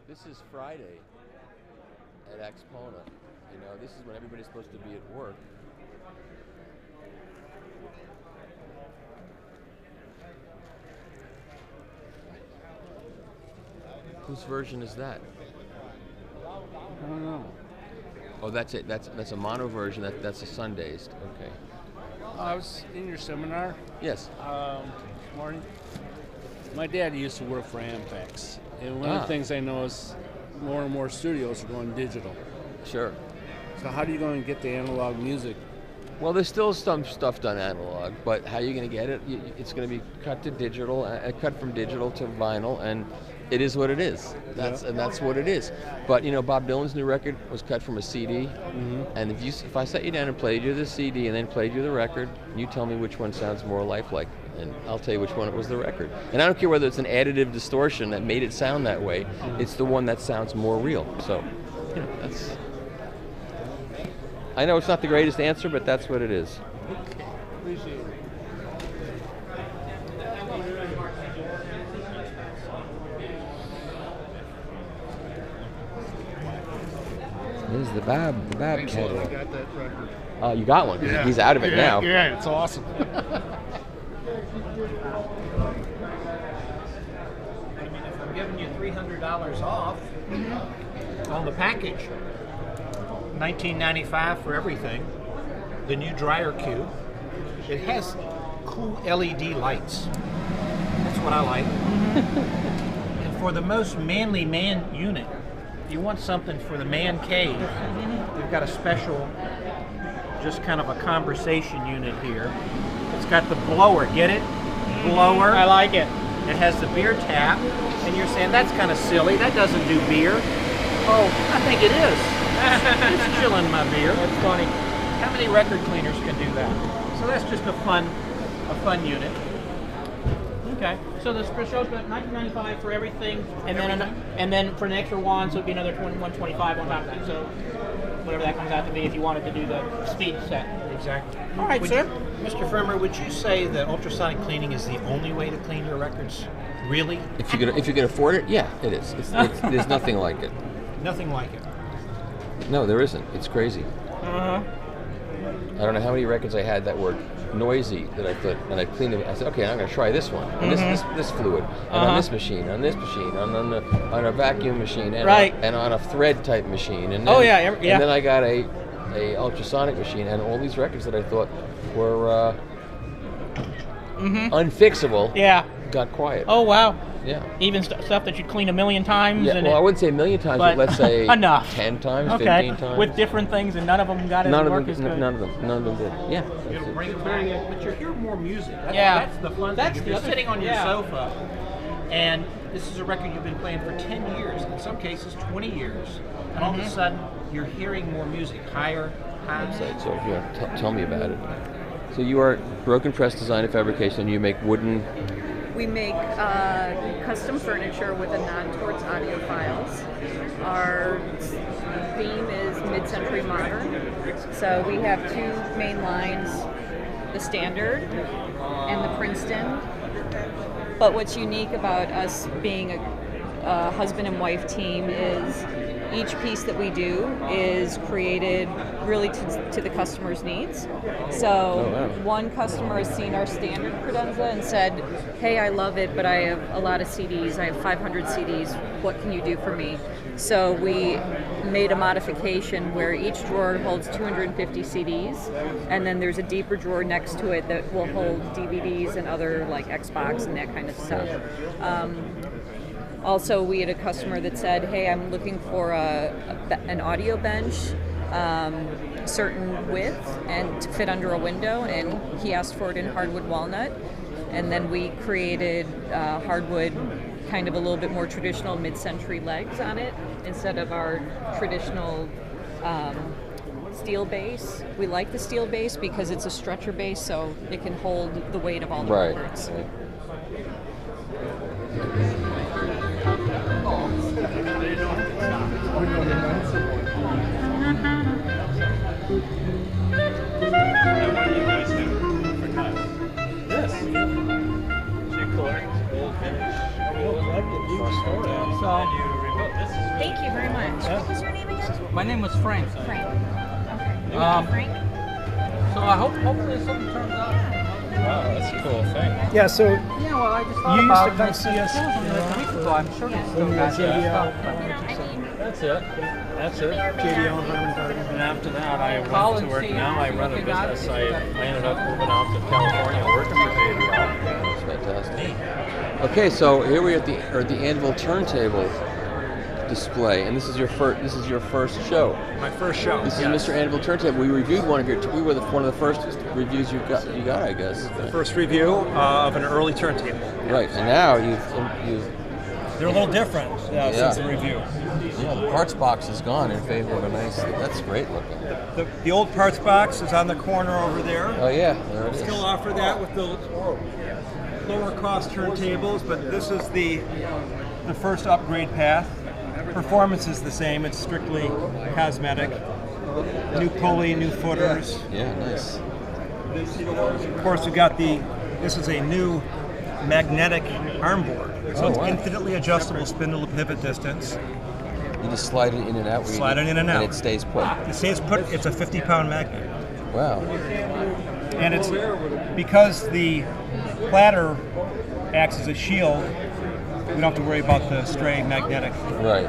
this is Friday at AXPONA. You know, this is when everybody's supposed to be at work. Whose version is that? I don't know. Oh, that's it. That's a mono version. That's a Sundays. Okay. I was in your seminar. Yes. Morning. My dad used to work for Ampex, and one of the things I know is more and more studios are going digital. Sure. So how are you going to get the analog music? Well, there's still some stuff done analog, but how are you going to get it? It's going to be cut to digital, cut from digital to vinyl, and it is what it is. And that's what it is. But you know, Bob Dylan's new record was cut from a CD, and if I sat you down and played you the CD and then played you the record, you tell me which one sounds more lifelike, and I'll tell you which one it was the record. And I don't care whether it's an additive distortion that made it sound that way. It's the one that sounds more real. So, you know, that's. I know it's not the greatest answer, but that's what it is. Okay. Appreciate it. This is the Bob catalog. I got that record. You got one. Yeah. He's out of it now. Yeah, it's awesome. I mean, if I'm giving you $300 off on the package, $19.95 for everything, the new dryer cube, it has cool LED lights. That's what I like. And for the most manly man unit, if you want something for the man cave, we've got a special, just kind of a conversation unit here. It's got the blower, get it? Blower. I like it. It has the beer tap, and you're saying, that's kind of silly, that doesn't do beer. Oh, I think it is. It's chilling my beer. That's funny. How many record cleaners can do that? So that's just a fun unit. Okay. So the show's got $19.95 for everything, and then for an extra one, so it'd be another $125 on top of that. So whatever that comes out to be, if you wanted to do the speed set. Exactly. All right, sir. Mr. Fremer, would you say that ultrasonic cleaning is the only way to clean your records? Really? If you can afford it, yeah, it is. There's nothing like it. Nothing like it. No, there isn't. It's crazy. Uh-huh. I don't know how many records I had that were noisy that I put, and I cleaned them. I said, okay, I'm going to try this one, and this fluid, and on this machine, on a vacuum machine, and, and on a thread type machine, and then, and then I got a ultrasonic machine, and all these records that I thought were unfixable, got quiet. Oh wow. Yeah. Even stuff that you'd clean a million times. Yeah. Well, I wouldn't say a million times, but let's say enough. 10 times, okay. 15 times. With different things, and none of them got it to work as good. None of them did. Yeah. You'll bring it back, but you're hearing more music. That's the fun That's thing. the You're other sitting on thing. your sofa, and this is a record you've been playing for 10 years, in some cases 20 years, and all of a sudden you're hearing more music, higher. So yeah, tell me about it. So you are broken press design and fabrication, and you make wooden. We make custom furniture with a nod towards audiophiles. Our theme is mid-century modern. So we have two main lines, the Standard and the Princeton. But what's unique about us being a husband and wife team is each piece that we do is created really to the customer's needs. So one customer has seen our Standard credenza and said, hey, I love it, but I have a lot of CDs. I have 500 CDs. What can you do for me? So we made a modification where each drawer holds 250 CDs, and then there's a deeper drawer next to it that will hold DVDs and other like Xbox and that kind of stuff. Also, we had a customer that said, hey, I'm looking for an audio bench, certain width, and to fit under a window, and he asked for it in hardwood walnut. And then we created hardwood, kind of a little bit more traditional mid-century legs on it, instead of our traditional steel base. We like the steel base because it's a stretcher base, so it can hold the weight of all the records. Right. Yes. She collects old vintage. I would like to do So, Thank you very much. What was your name again? my name was Frank. Frank. Okay. Um, Frank? So I hopefully something turns out. Wow, that's a cool thing. Yeah, so Yeah, well, I just thought you used about to come see us. a week ago. I'm sure they still got JBL. that stuff. You know, I mean, That's it. That's it. JBL and Harman Kardon. And after that, I went Call to and work. see Now I run a what they got. business. I ended up moving out to California, working for JBL. That's fantastic. Okay, so here we are at the Anvil turntable display, and this is your first show. My first show. This is yes. Mr. Anvil turntable. We reviewed one of your. We were one of the first reviews you got, I guess. The first review of an early turntable. Right, and now you've They're a little different since the review. yeah, the parts box is gone in favor of a nice. That's great looking. The old parts box is on the corner over there. Oh yeah, there it is. Still offer that with the lower cost turntables, but this is the first upgrade path. Performance is the same, it's strictly cosmetic. New pulley, new footers. Yeah, nice. Of course, we've got this is a new magnetic arm board. So it's wow. infinitely adjustable spindle to pivot distance. You just slide it in and out. Slide it in and out. And it stays put. It says it's a 50-pound magnet. Wow. And it's because the platter acts as a shield, we don't have to worry about the stray magnetic. Right.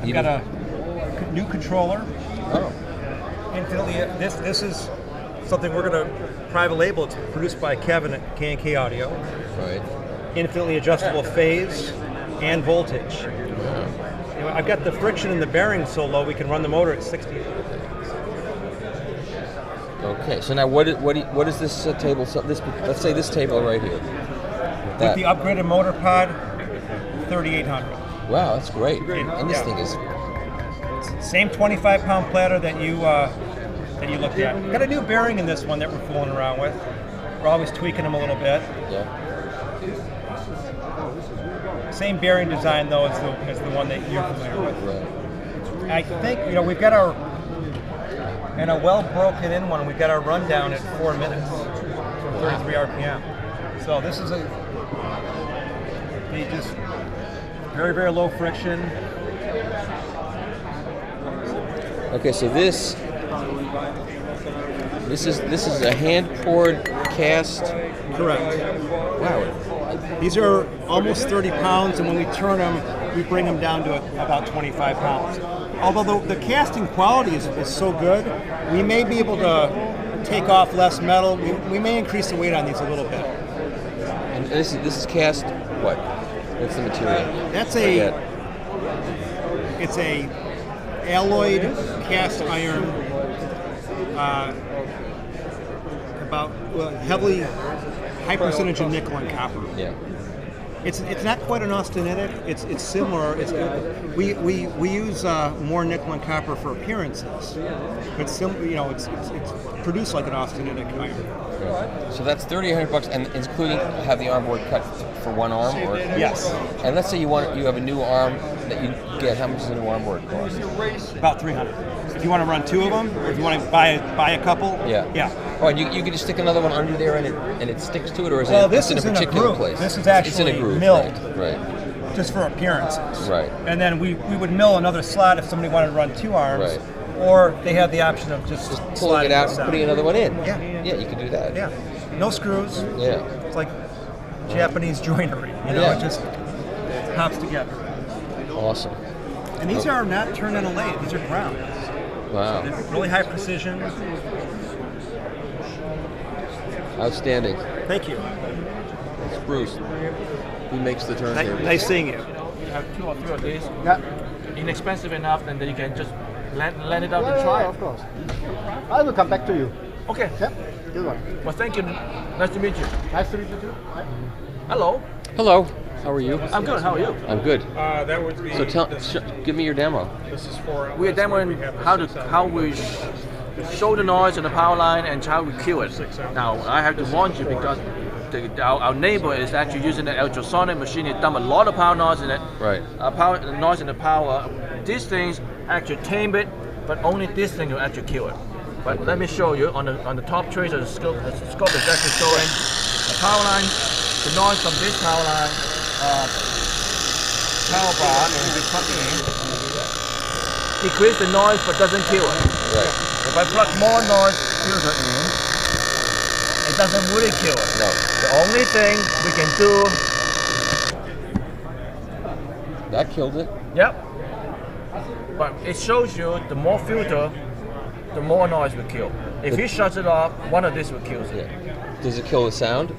We've got a new controller. Oh. Infinitely, this is something we're going to private label. It's produced by Kevin at K&K Audio. Right. Infinitely adjustable phase and voltage. You know, I've got the friction in the bearing so low we can run the motor at 60. Okay. So now, what is this table? Let's say this table right here. With the upgraded motor pod, 3,800. Wow, that's great. And this thing is. Same 25-pound platter that you looked at. Got a new bearing in this one that we're fooling around with. We're always tweaking them a little bit. Yeah. Same bearing design though as the one that you're familiar with. Right. I think we've got our and a well broken in one. We've got our rundown at 4 minutes, 33 RPM. So this is just very, very low friction. Okay, so this is a hand poured cast. Correct. Wow. These are almost 30 pounds, and when we turn them, we bring them down to about 25 pounds. Although the casting quality is so good, we may be able to take off less metal. We may increase the weight on these a little bit. And this is cast what? What's the material? It's a alloyed cast iron, heavily high percentage of nickel and copper. Yeah. It's not quite an austenitic. It's similar. We use more nickel and copper for appearances, but it's produced like an austenitic iron. So that's $3,800, and including have the arm board cut for one arm, or Yes, and let's say you have a new arm that you get. How much does a new arm board cost? about 300. If you want to run two of them, or if you want to buy a couple, Yeah. Oh, and you can just stick another one under there, and it sticks to it, or is this it is in a particular groove. place? This is It's in actually a groove, milled. Right. just for appearances. Right. And then we would mill another slot if somebody wanted to run two arms. Right. Or they had the option of just Pulling sliding it out this and putting another one in. Yeah. Yeah, you can do that. Yeah. No screws. Yeah. It's like Japanese joinery. You know, Yeah. it just pops together. Awesome. And these are not turned on a lathe. These are ground. Wow. They're really high precision. Outstanding. Thank you. It's Bruce. He makes the turntable. Nice seeing you. You have 2 or 3 of these. Yeah. Inexpensive enough, and then you can just land it out and try. Of course. I will come back to you. Okay. Yeah. Good one. Well, thank you. Nice to meet you. Nice to meet you too. Bye. Hello. Hello. How are you? I'm good. How are you? I'm good. That would be. So give me your demo. This is for. We are demoing how we show the noise in the power line and how we kill it. Now I have to warn you because our neighbor is actually using an ultrasonic machine. It dump a lot of power noise in it. Right. The noise in the power. These things actually tame it, but only this thing will actually kill it. But let me show you on the top trace of the scope. The scope is actually showing the power line, the noise from this power line, power bar and we plug it in. Decrease the noise but doesn't kill it. Right. If I plug more noise filter in, it doesn't really kill it. No. The only thing we can do. That killed it. Yep. But it shows you the more filter, the more noise will kill. If you shut it off, one of these will kill it. Yeah. Does it kill the sound?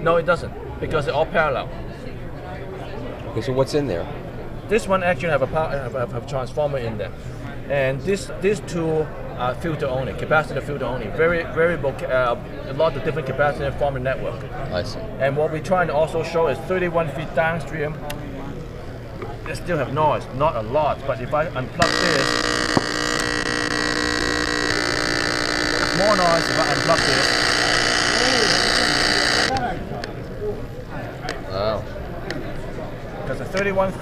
No, it doesn't, because they're all parallel. Okay, so what's in there? This one actually have a transformer in there, and these two are filter only, capacitor filter only. A lot of different capacitor form a network. I see. And what we're trying to also show is 31 feet downstream. They still have noise, not a lot, but if I unplug this, more noise if I unplug this. Wow. Because the 31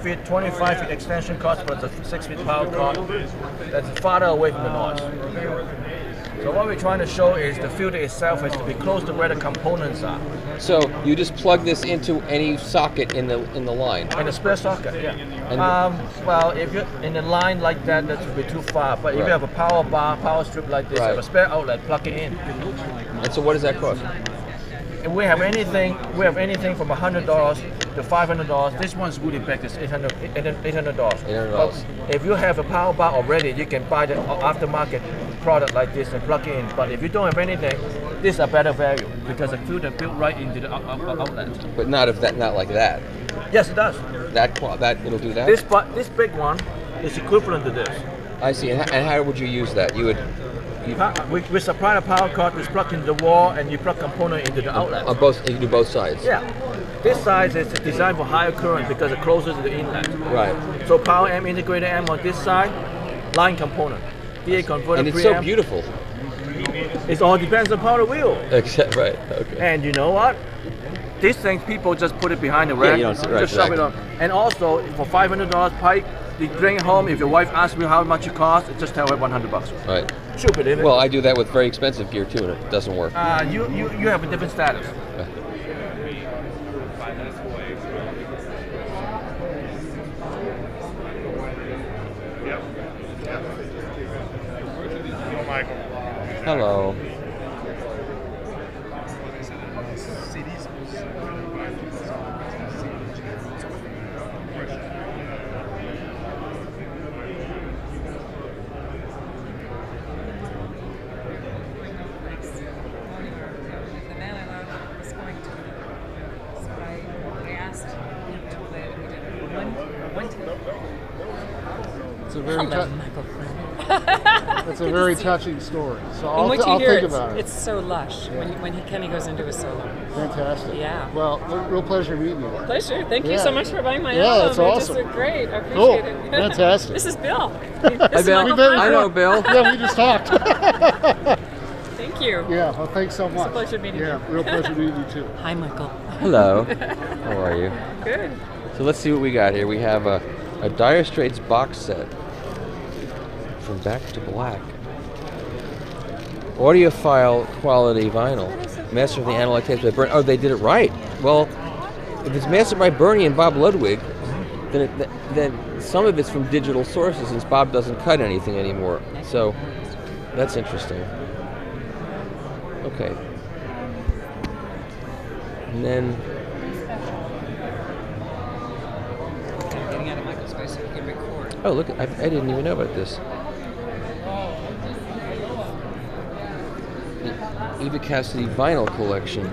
feet, 25 feet extension cost, but it's a 6 feet power cord. That's farther away from the noise. So what we're trying to show is the filter itself has to be close to where the components are. So you just plug this into any socket in the line. In a spare socket, yeah. And well, if you're in a line like that, that would be too far. But if you have a power bar, power strip like this, you have a spare outlet, plug it in. And so what does that cost? And we have anything from $100 to $500. This one's really big. It's $800. $800. But if you have a power bar already, you can buy the aftermarket product like this and plug it in. But if you don't have anything, this is a better value because the filter built right into the outlet. But not like that. Yes, it does. That it'll do that. This big one is equivalent to this. I see. And how would you use that? You would. We supply the power cord, we plug in the wall, and you plug component into the outlet. On both, you can do both sides. Yeah. This side is designed for higher current because it's closer to the inlet. Right. So power amp, integrated amp on this side, line component. DA converter, and it's preamp. so beautiful. It all depends on power wheel. Except, right. Okay. And you know what? These things, people just put it behind the rack. Yeah, you don't see, right, just shove it on. And also, for $500 pipe, you bring it home. If your wife asks you how much it costs, just tell her $100. Right. Stupid, isn't it? Well, I do that with very expensive gear too, and it doesn't work. You have a different status. Michael. Hello. It's a very It's a very touching story. So I'll think about it. It's so lush when Kenny goes into a solo. Fantastic. Yeah. Well, real pleasure meeting you. Pleasure. Thank you so much for buying my album. album. That's awesome. It's just great. I appreciate Cool. it. Fantastic. This is Bill. Hi, Bill. I know Bill. Yeah, we just talked. Thank you. Yeah, well, thanks so much. It's a pleasure meeting you. Yeah, real pleasure meeting you too. Hi, Michael. Hello. How are you? Good. So let's see what we got here. We have a Dire Straits box set from Back to Black. Audiophile quality vinyl. Mastered the analog tapes by Bernie. Oh, they did it right. Well, if it's mastered by Bernie and Bob Ludwig, then some of it's from digital sources since Bob doesn't cut anything anymore. So that's interesting. Okay. And then Getting out of Michael's face so he can record. oh, look! I didn't even know about this. The Eva Cassidy vinyl collection.